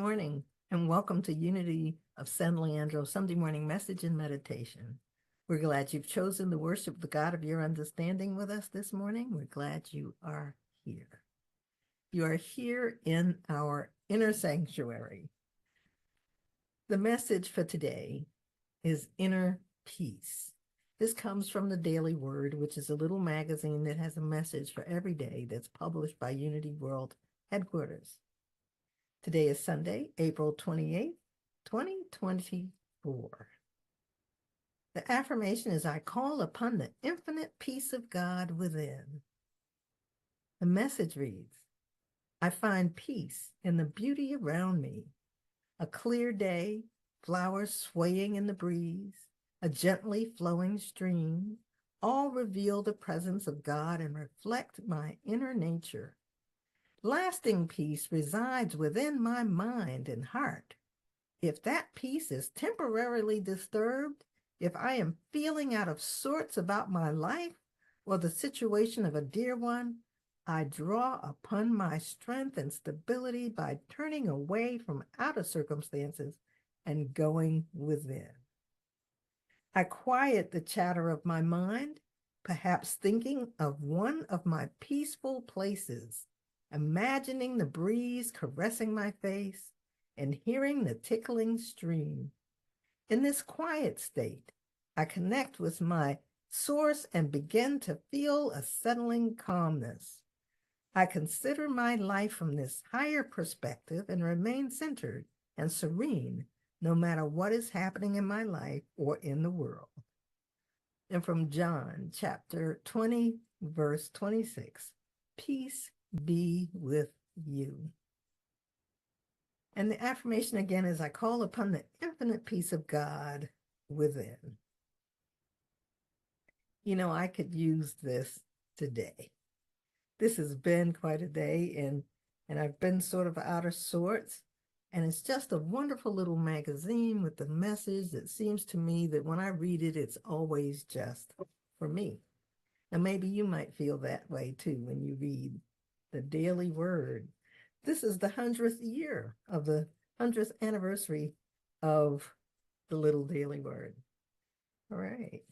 morning, and welcome to Unity of San Leandro Sunday morning message and meditation. We're glad you've chosen to worship the God of your understanding with us this morning. We're glad you are here. You are here in our inner sanctuary. The message for today is inner peace. This comes from the Daily Word, which is a little magazine that has a message for every day that's published by Unity World headquarters. Today is Sunday, April 28th, 2024. The affirmation is, I call upon the infinite peace of God within. The message reads, I find peace in the beauty around me. A clear day, flowers swaying in the breeze, a gently flowing stream, all reveal the presence of God and reflect my inner nature. Lasting peace resides within my mind and heart. If that peace is temporarily disturbed, if I am feeling out of sorts about my life or the situation of a dear one, I draw upon my strength and stability by turning away from outer circumstances and going within. I quiet the chatter of my mind, perhaps thinking of one of my peaceful places, imagining the breeze caressing my face and hearing the tickling stream. In this quiet state, I connect with my source and begin to feel a settling calmness. I consider my life from this higher perspective and remain centered and serene no matter what is happening in my life or in the world. And from John chapter 20, verse 26, peace be with you. And the affirmation again is, I call upon the infinite peace of God within. You know, I could use this today. This has been quite a day, and I've been sort of out of sorts. And it's just a wonderful little magazine with the message that seems to me that when I read it, it's always just for me. Now, maybe you might feel that way too when you read the Daily Word. This is the 100th year of the 100th anniversary of the little Daily Word. All right.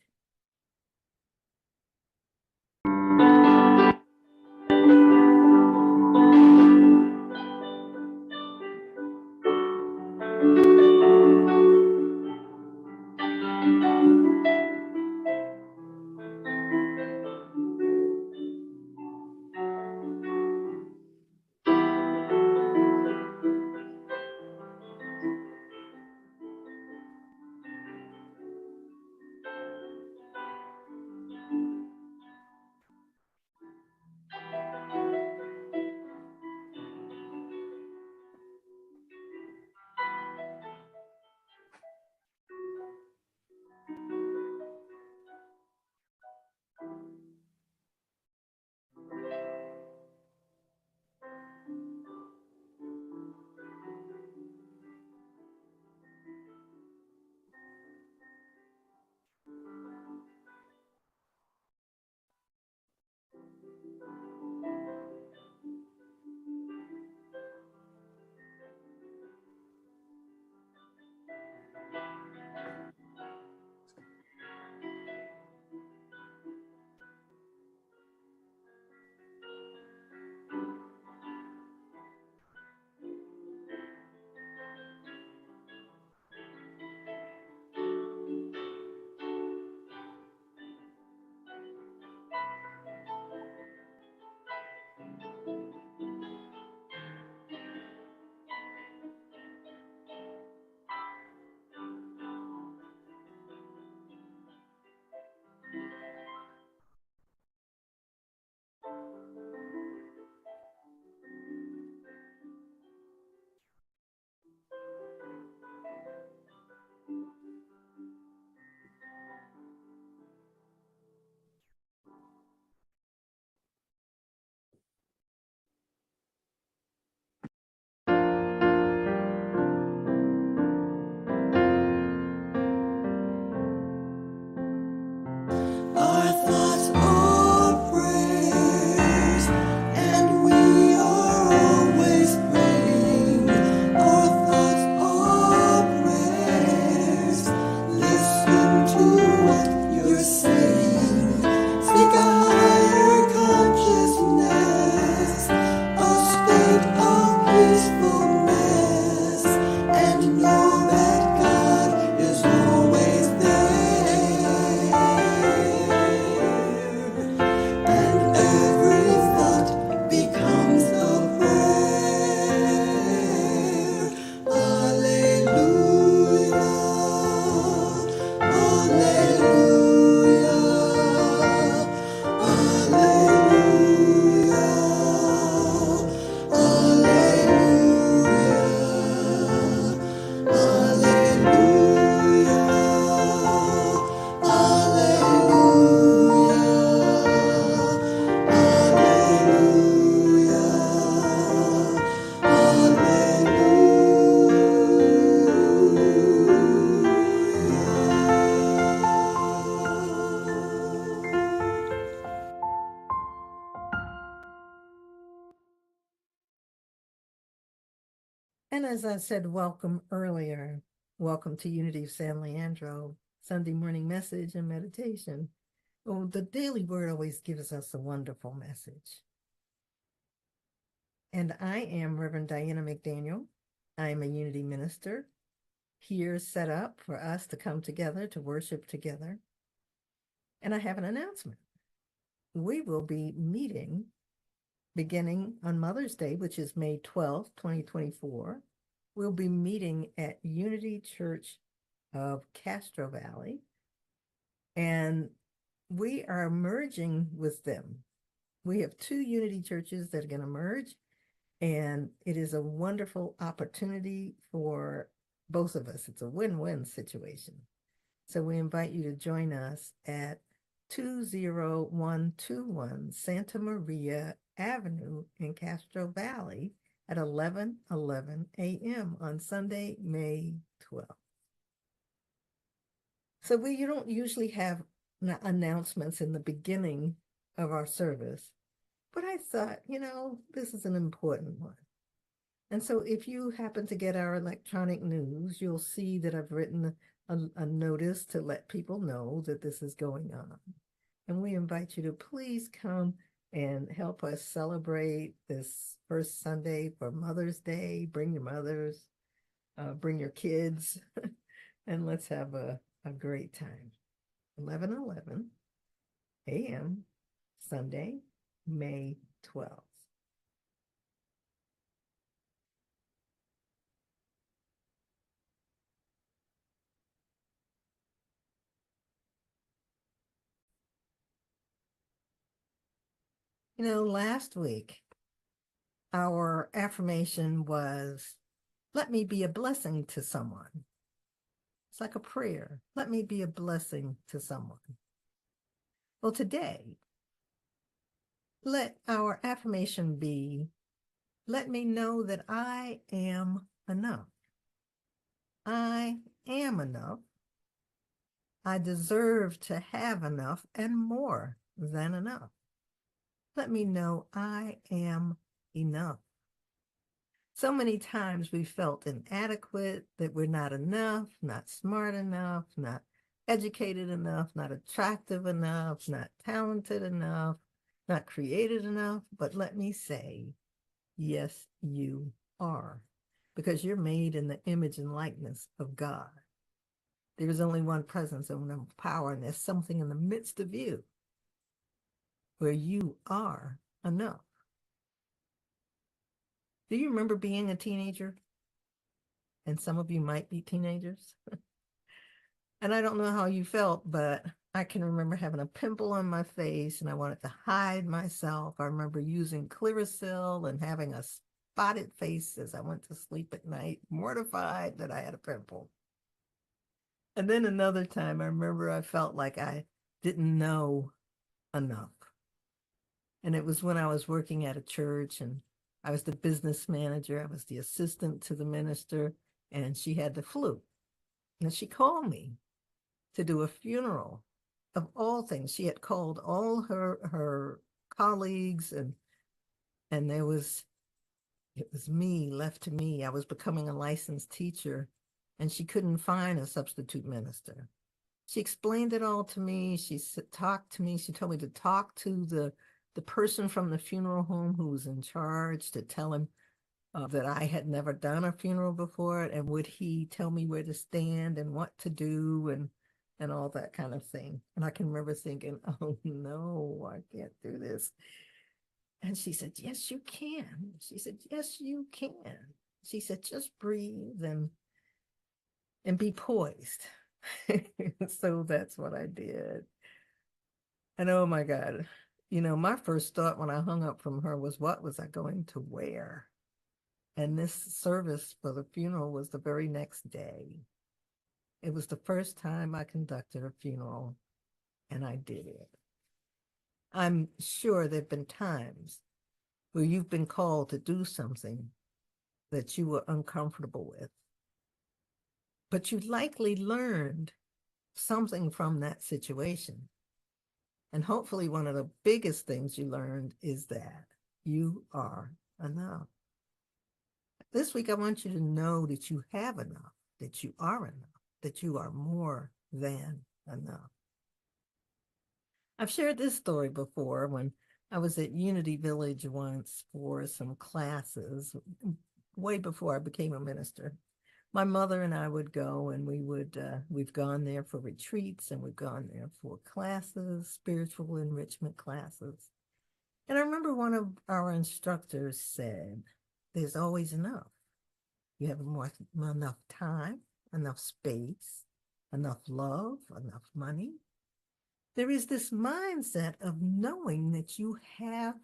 as I said, welcome earlier. Welcome to Unity of San Leandro, Sunday morning message and meditation. Oh, the daily word always gives us a wonderful message. And I am Reverend Diana McDaniel. I am a Unity minister here set up for us to come together to worship together. And I have an announcement. We will be meeting beginning on Mother's Day, which is May 12th, 2024. We'll be meeting at Unity Church of Castro Valley, and we are merging with them. We have two Unity churches that are going to merge, and it is a wonderful opportunity for both of us. It's a win-win situation. So we invite you to join us at 20121 Santa Maria Avenue in Castro Valley at 11:11 a.m. on Sunday, May 12th. So you don't usually have announcements in the beginning of our service, but I thought, this is an important one. And so if you happen to get our electronic news, you'll see that I've written a notice to let people know that this is going on. And we invite you to please come and help us celebrate this first Sunday for Mother's Day. Bring your mothers, bring your kids, and let's have a great time. 11:11 a.m. Sunday, May 12th. Last week, our affirmation was, let me be a blessing to someone. It's like a prayer. Let me be a blessing to someone. Well, today, let our affirmation be, let me know that I am enough. I am enough. I deserve to have enough and more than enough. Let me know I am enough. So many times we felt inadequate, that we're not enough, not smart enough, not educated enough, not attractive enough, not talented enough, not creative enough. But let me say, yes, you are, because you're made in the image and likeness of God. There is only one presence and one power, and there's something in the midst of you where you are enough. Do you remember being a teenager? And some of you might be teenagers. And I don't know how you felt, but I can remember having a pimple on my face and I wanted to hide myself. I remember using Clearasil and having a spotted face as I went to sleep at night, mortified that I had a pimple. And then another time, I remember I felt like I didn't know enough. And it was when I was working at a church and I was the business manager. I was the assistant to the minister, and she had the flu. And she called me to do a funeral. Of all things, she had called all her colleagues, and it was me, left to me. I was becoming a licensed teacher, and she couldn't find a substitute minister. She explained it all to me. She talked to me. She told me to talk to the person from the funeral home who was in charge, to tell him that I had never done a funeral before, and would he tell me where to stand and what to do and all that kind of thing. And I can remember thinking, oh no, I can't do this. And she said, yes, you can. She said, yes, you can. She said, just breathe and be poised. So that's what I did. And oh my God, my first thought when I hung up from her was, what was I going to wear? And this service for the funeral was the very next day. It was the first time I conducted a funeral, and I did it. I'm sure there have been times where you've been called to do something that you were uncomfortable with, but you likely learned something from that situation. And hopefully one of the biggest things you learned is that you are enough. This week, I want you to know that you have enough, that you are enough, that you are more than enough. I've shared this story before when I was at Unity Village once for some classes, way before I became a minister. My mother and I would go, and we've gone there for retreats, and we've gone there for classes, spiritual enrichment classes. And I remember one of our instructors said, there's always enough. You have enough time, enough space, enough love, enough money. There is this mindset of knowing that you have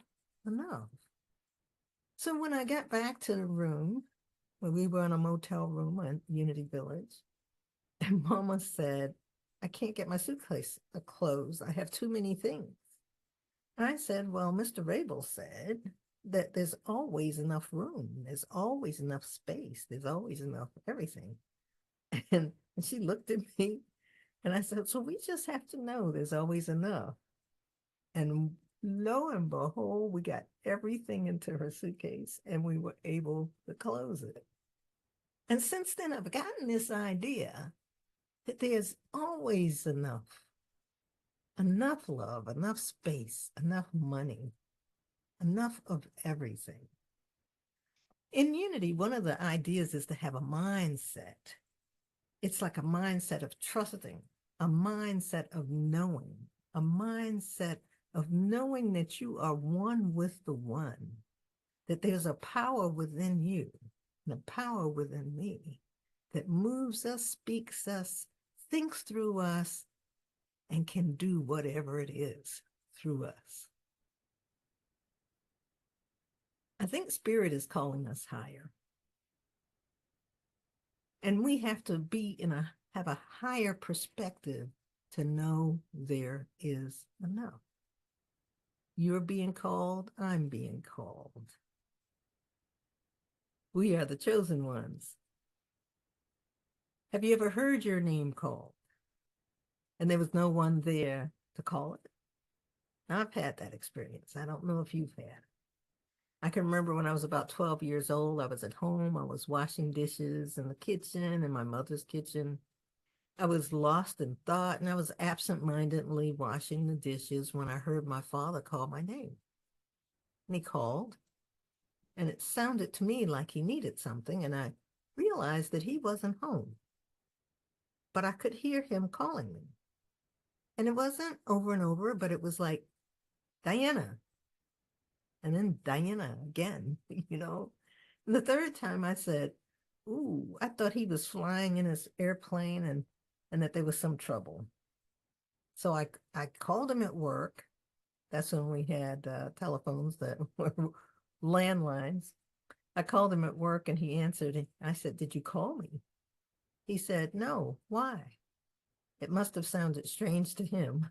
enough. So when I got back to the room, when we were in a motel room at Unity Village, and Mama said, I can't get my suitcase closed. I have too many things. And I said, well, Mr. Rabel said that there's always enough room. There's always enough space. There's always enough everything. And she looked at me and I said, so we just have to know there's always enough. And lo and behold, we got everything into her suitcase and we were able to close it. And since then, I've gotten this idea that there's always enough love, enough space, enough money, enough of everything. In Unity, one of the ideas is to have a mindset. It's like a mindset of trusting, a mindset of knowing, a mindset of knowing that you are one with the one, that there's a power within you and a power within me that moves us, speaks us, thinks through us, and can do whatever it is through us. I think Spirit is calling us higher. And we have to have a higher perspective to know there is enough. You're being called, I'm being called. We are the chosen ones. Have you ever heard your name called and there was no one there to call it? I've had that experience. I don't know if you've had it. I can remember when I was about 12 years old, I was at home, I was washing dishes in the kitchen, in my mother's kitchen. I was lost in thought and I was absent-mindedly washing the dishes when I heard my father call my name. And he called, and it sounded to me like he needed something, and I realized that he wasn't home. But I could hear him calling me. And it wasn't over and over, but it was like, Diana. And then Diana again, you know. And the third time I said, ooh, I thought he was flying in his airplane and that there was some trouble. So I called him at work. That's when we had telephones that were landlines. I called him at work and he answered. I said, did you call me? He said, no, why? It must have sounded strange to him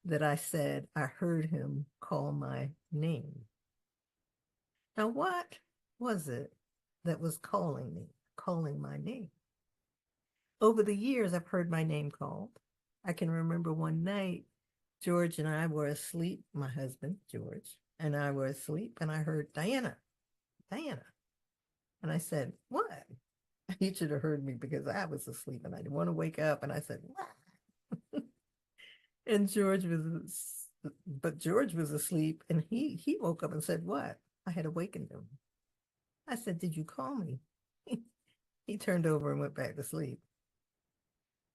that I said I heard him call my name. Now, what was it that was calling me, calling my name? Over the years, I've heard my name called. I can remember one night, George and I were asleep, my husband, George, and I were asleep, and I heard, Diana, Diana. And I said, what? He should have heard me because I was asleep and I didn't want to wake up. And I said, what? And George was asleep and he woke up and said, what? I had awakened him. I said, did you call me? He turned over and went back to sleep.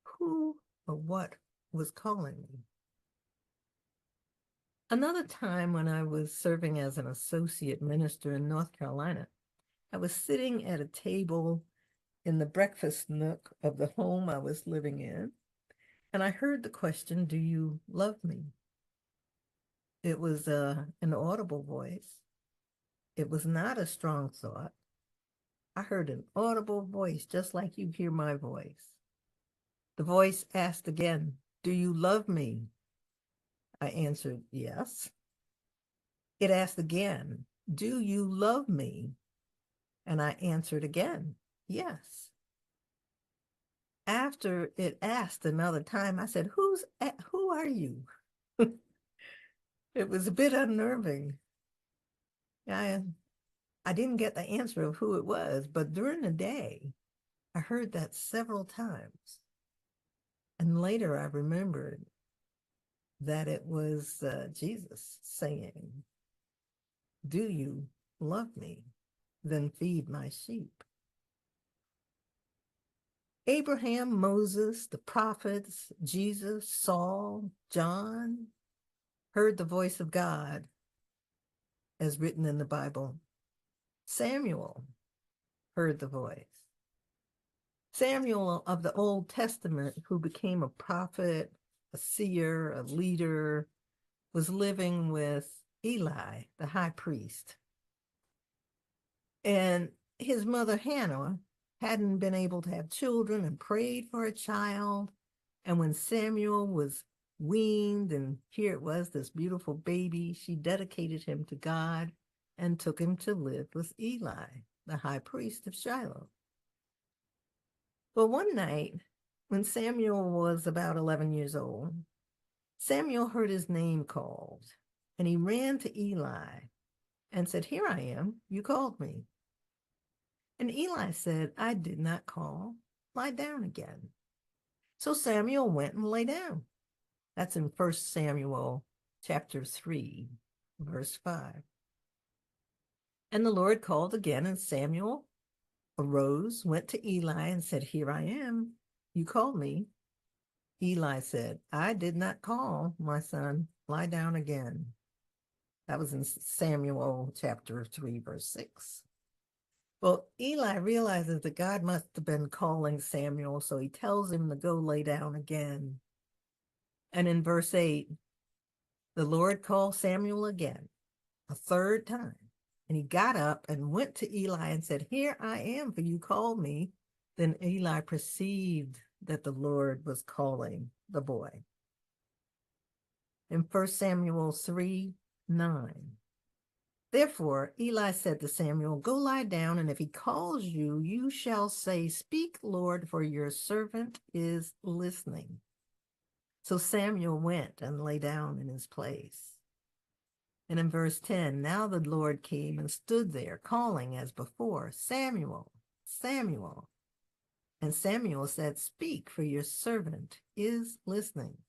Who or what was calling me? Another time when I was serving as an associate minister in North Carolina, I was sitting at a table in the breakfast nook of the home I was living in, and I heard the question, do you love me? It was an audible voice. It was not a strong thought. I heard an audible voice, just like you hear my voice. The voice asked again, do you love me? I answered, yes. It asked again, do you love me? And I answered again, yes. After it asked another time, I said, who are you? It was a bit unnerving. I didn't get the answer of who it was, but during the day, I heard that several times. And later I remembered that it was Jesus saying, "Do you love me? Then feed my sheep." Abraham, Moses, the prophets, Jesus, Saul, John heard the voice of God as written in the Bible. Samuel heard the voice. Samuel of the Old Testament, who became a prophet, a seer, a leader, was living with Eli, the high priest. And his mother, Hannah, hadn't been able to have children and prayed for a child. And when Samuel was weaned, and here it was, this beautiful baby, she dedicated him to God and took him to live with Eli, the high priest of Shiloh. Well, one night, when Samuel was about 11 years old, Samuel heard his name called, and he ran to Eli and said, "Here I am, you called me." And Eli said, "I did not call, lie down again." So Samuel went and lay down. That's in 1 Samuel chapter 3, verse 5. And the Lord called again, and Samuel arose, went to Eli, and said, "Here I am, you called me." Eli said, "I did not call, my son, lie down again." That was in Samuel chapter 3, verse 6. Well, Eli realizes that God must have been calling Samuel, so he tells him to go lay down again. And in verse 8, the Lord called Samuel again, a third time. And he got up and went to Eli and said, "Here I am, for you called me." Then Eli perceived that the Lord was calling the boy. In 1 Samuel 3:9. Therefore, Eli said to Samuel, "Go lie down, and if he calls you, you shall say, 'Speak, Lord, for your servant is listening.'" So Samuel went and lay down in his place. And in verse 10, now the Lord came and stood there, calling as before, "Samuel, Samuel." And Samuel said, "Speak, for your servant is listening."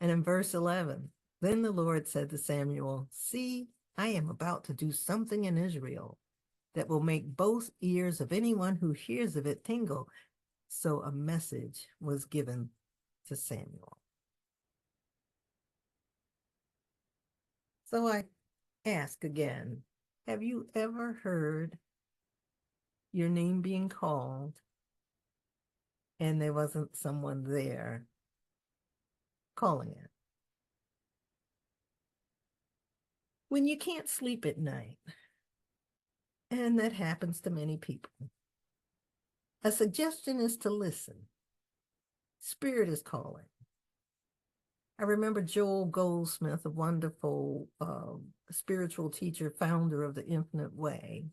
And in verse 11, then the Lord said to Samuel, "See, I am about to do something in Israel that will make both ears of anyone who hears of it tingle." So a message was given to Samuel. So I ask again, have you ever heard your name being called and there wasn't someone there calling it? When you can't sleep at night, and that happens to many people, a suggestion is to listen. Spirit is calling. I remember Joel Goldsmith, a wonderful spiritual teacher, founder of the Infinite Way,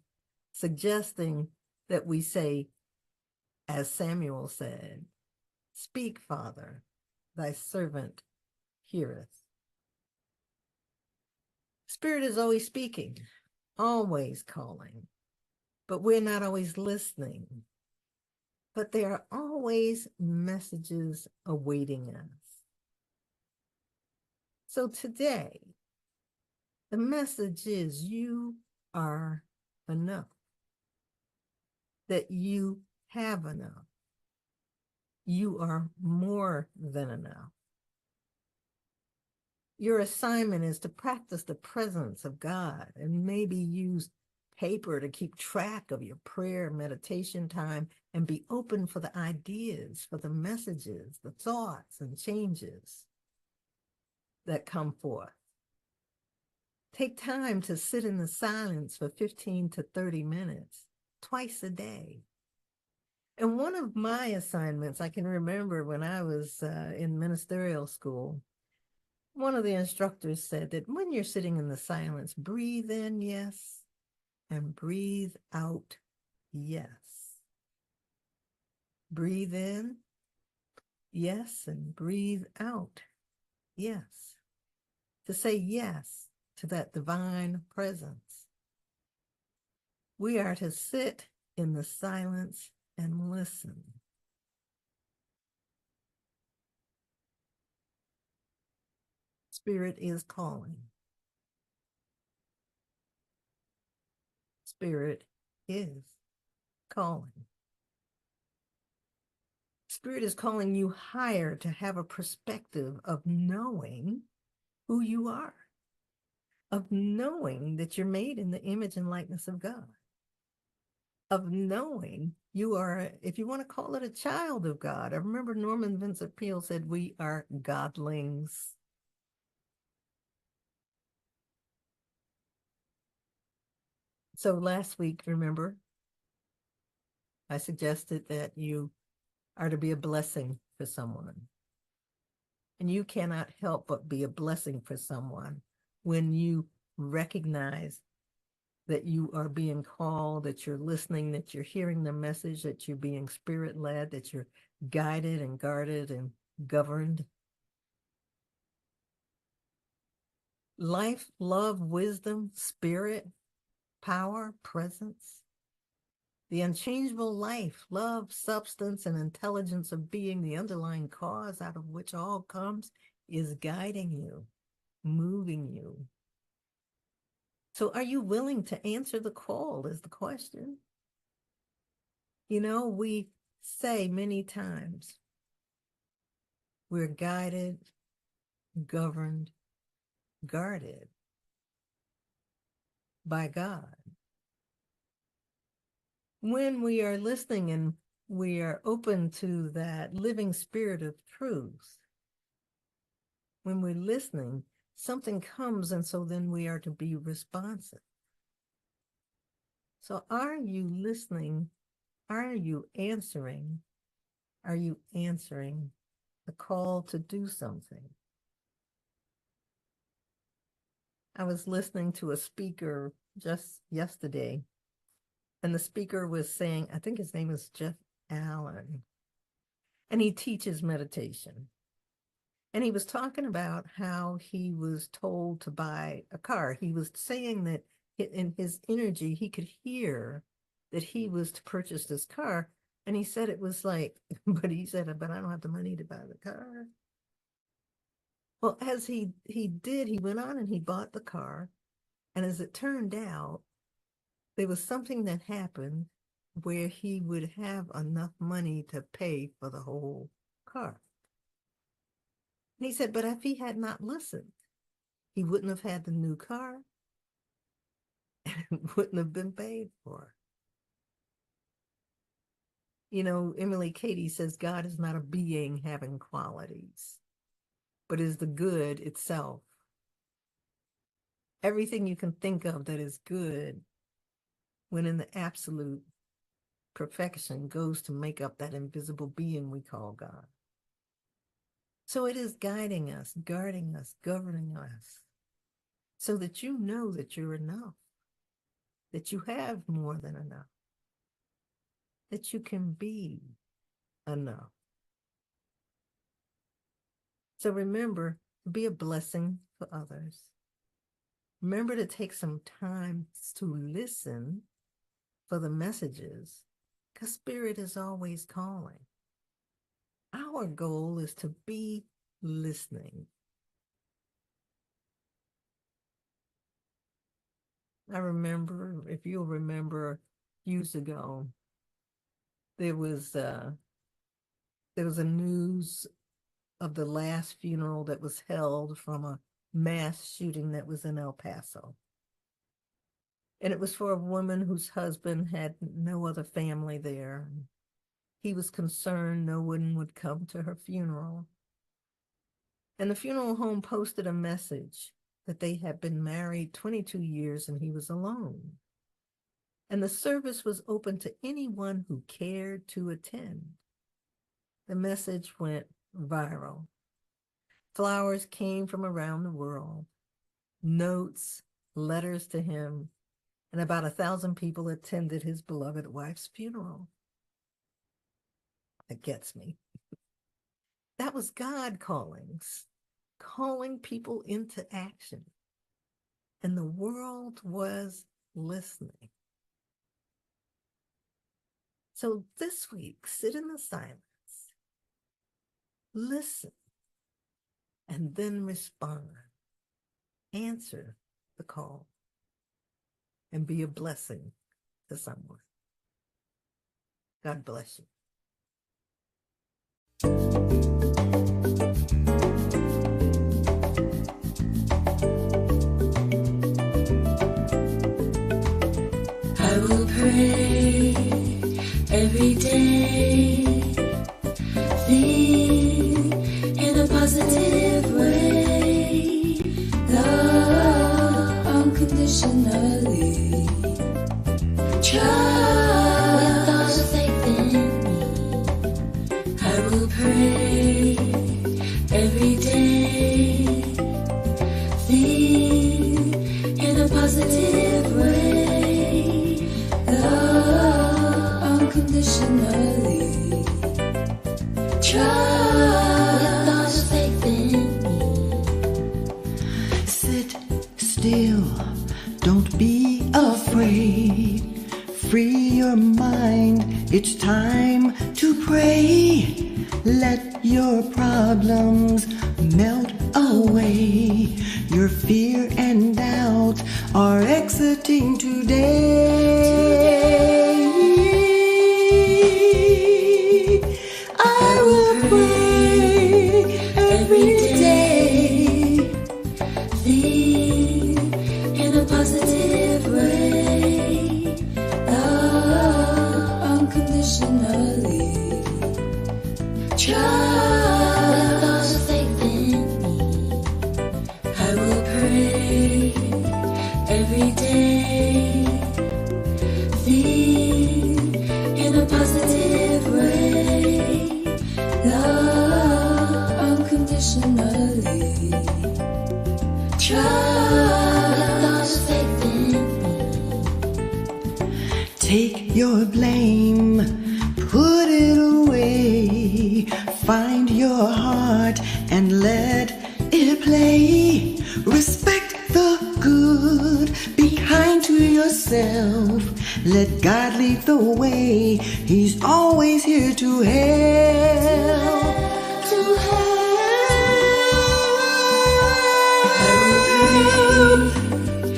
suggesting that we say, as Samuel said, "Speak, Father, thy servant heareth." Spirit is always speaking, always calling, but we're not always listening. But there are always messages awaiting us. So today, the message is you are enough, that you have enough. You are more than enough. Your assignment is to practice the presence of God and maybe use paper to keep track of your prayer meditation time and be open for the ideas, for the messages, the thoughts and changes that come forth. Take time to sit in the silence for 15 to 30 minutes, twice a day. And one of my assignments, I can remember when I was in ministerial school, one of the instructors said that when you're sitting in the silence, breathe in, yes, and breathe out, yes. Breathe in, yes, and breathe out, yes. To say yes to that divine presence. We are to sit in the silence and listen. Spirit is calling. Spirit is calling. Spirit is calling you higher to have a perspective of knowing who you are, of knowing that you're made in the image and likeness of God, of knowing you are, if you want to call it, a child of God. I remember Norman Vincent Peale said, we are godlings. So last week, remember, I suggested that you are to be a blessing for someone. And you cannot help but be a blessing for someone when you recognize that you are being called, that you're listening, that you're hearing the message, that you're being spirit led, that you're guided and guarded and governed. Life, love, wisdom, spirit, power, presence. The unchangeable life, love, substance, and intelligence of being, the underlying cause out of which all comes, is guiding you, moving you. So are you willing to answer the call is the question. You know, we say many times, we're guided, governed, guarded by God. When we are listening and we are open to that living spirit of truth, when we're listening, something comes, and so then we are to be responsive. So are you listening? Are you answering? Are you answering the call to do something? I was listening to a speaker just yesterday, and the speaker was saying, I think his name is Jeff Allen, and he teaches meditation. And he was talking about how he was told to buy a car. He was saying that in his energy, he could hear that he was to purchase this car. And he said it was like, but he said, but I don't have the money to buy the car. Well, as he did, he went on and he bought the car. And as it turned out, there was something that happened where he would have enough money to pay for the whole car. And he said, but if he had not listened, he wouldn't have had the new car and it wouldn't have been paid for. You know, Emily Cady says God is not a being having qualities, but is the good itself. Everything you can think of that is good, when in the absolute perfection, goes to make up that invisible being we call God. So it is guiding us, guarding us, governing us, so that you know that you're enough, that you have more than enough, that you can be enough. So remember, be a blessing for others. Remember to take some time to listen for the messages, because Spirit is always calling. Our goal is to be listening. I remember, if you'll remember, years ago, there was a news of the last funeral that was held from a mass shooting that was in El Paso. And it was for a woman whose husband had no other family there. He was concerned no one would come to her funeral. And the funeral home posted a message that they had been married 22 years and he was alone. And the service was open to anyone who cared to attend. The message went viral. Flowers came from around the world, notes, letters to him, and about 1,000 people attended his beloved wife's funeral. That gets me. That was God calling people into action. And the world was listening. So this week, sit in the silence, listen, and then respond. Answer the call and be a blessing to someone. God bless you. I will pray every day, think in a positive way, love unconditionally, trust with all the faith in me. I will pray every day, think in a positive way, love unconditionally, trust with all the faith in me. Sit still, don't be afraid. Free your mind, it's time to pray. Let your problems melt away. Your fear and doubt are exiting today. I will pray every day, Think in a positive way, love unconditionally, trust with all the faith in me. I will pray every day, think in a positive way, love unconditionally, trust with all the faith in me. take your blame, put it away. Find your heart and let it play. Respect the good, be kind to yourself. Let God lead the way, He's always here to help. To help.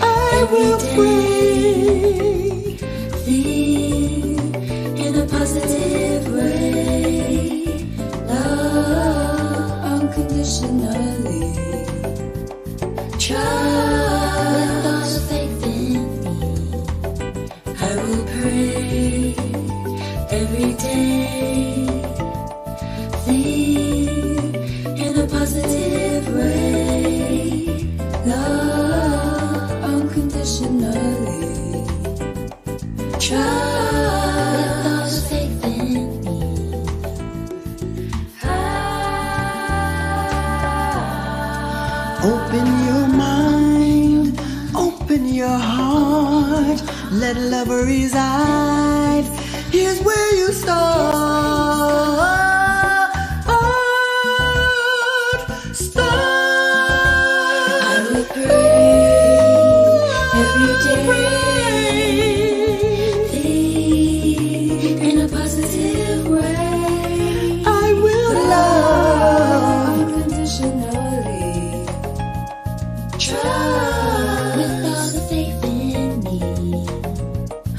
I will pray. Think in a positive way, love unconditionally, trust with all the faith in me. I will pray every day, think in a positive way, love unconditionally, trust with all the faith in me. Open your mind, open your heart, let love reside. Here's where you start. I will pray every day, think in a positive way, I will love. unconditionally, trust with all the faith in me.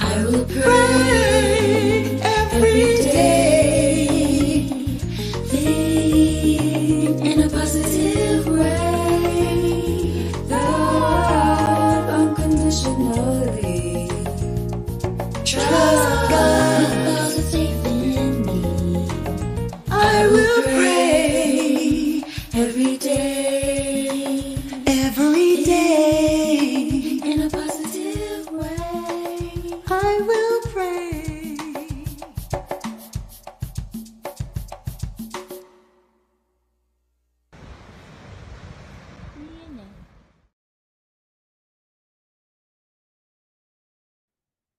I will pray every day, think in a positive way, love unconditionally, trust God with all the faith in me. I will pray every day, in a positive way. I will pray.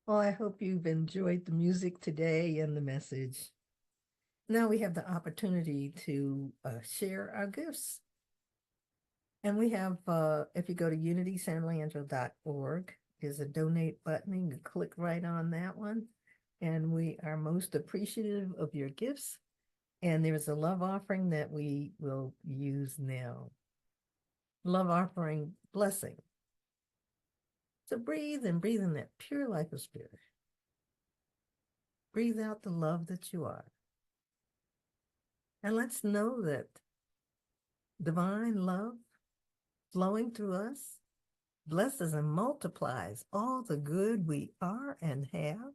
Well, I hope you've enjoyed the music today and the message. Now we have the opportunity to share our gifts. And we have, if you go to unitysanleandro.org, there's a donate button. You can click right on that one. and we are most appreciative of your gifts. And there's a love offering that we will use now. Love offering blessing. So breathe and breathe in that pure life of spirit. Breathe out the love that you are. And let's know that divine love flowing through us blesses and multiplies all the good we are and have,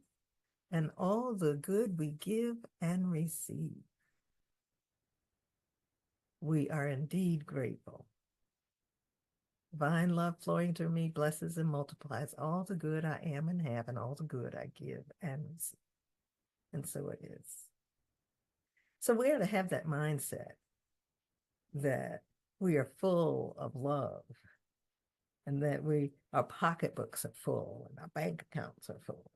and all the good we give and receive. We are indeed grateful. Divine love flowing through me blesses and multiplies all the good I am and have, and all the good I give and receive. And so it is. So we are to have that mindset that we are full of love, and that our pocketbooks are full and our bank accounts are full.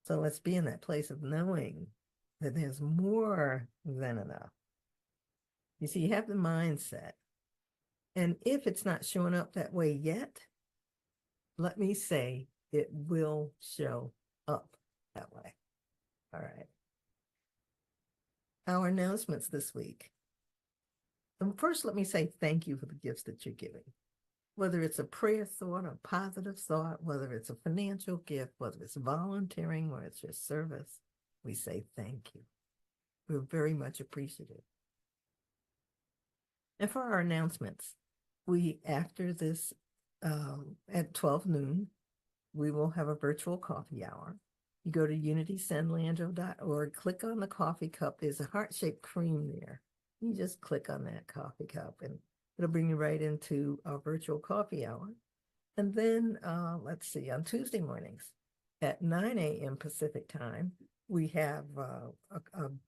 So let's be in that place of knowing that there's more than enough. You see, you have the mindset. And if it's not showing up that way yet, let me say it will show up that way. All right. Our announcements this week. And first, let me say thank you for the gifts that you're giving. Whether it's a prayer thought, a positive thought, whether it's a financial gift, whether it's volunteering, or it's your service, we say thank you. We're very much appreciative. And for our announcements, after this, at 12 noon, we will have a virtual coffee hour. You go to unitysanleandro.org, click on the coffee cup. There's a heart-shaped cream there. You just click on that coffee cup and it'll bring you right into our virtual coffee hour. And then, let's see, on Tuesday mornings at 9 a.m. Pacific time, we have a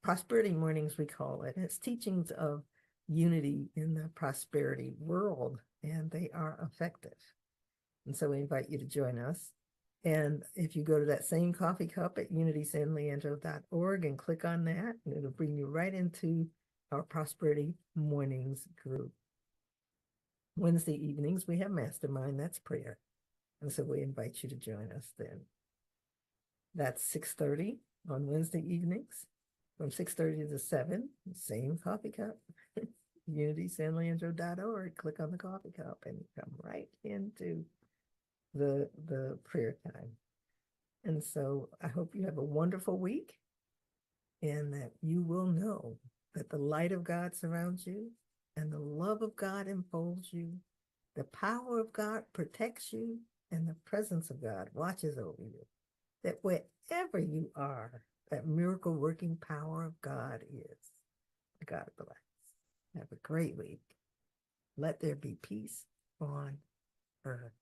prosperity mornings, we call it. It's teachings of unity in the prosperity world, and they are effective. And so we invite you to join us. And if you go to that same coffee cup at unitysanleandro.org and click on that, and it'll bring you right into our prosperity mornings group. Wednesday evenings, we have mastermind, that's prayer. And so we invite you to join us then. That's 6:30 on Wednesday evenings, from 6:30 to 7, same coffee cup, unitysanleandro.org, click on the coffee cup and come right into the prayer time. And so I hope you have a wonderful week, and that you will know that the light of God surrounds you, and the love of God enfolds you, the power of God protects you, and the presence of God watches over you. That wherever you are, that miracle working power of God is. God bless. Have a great week. Let there be peace on earth.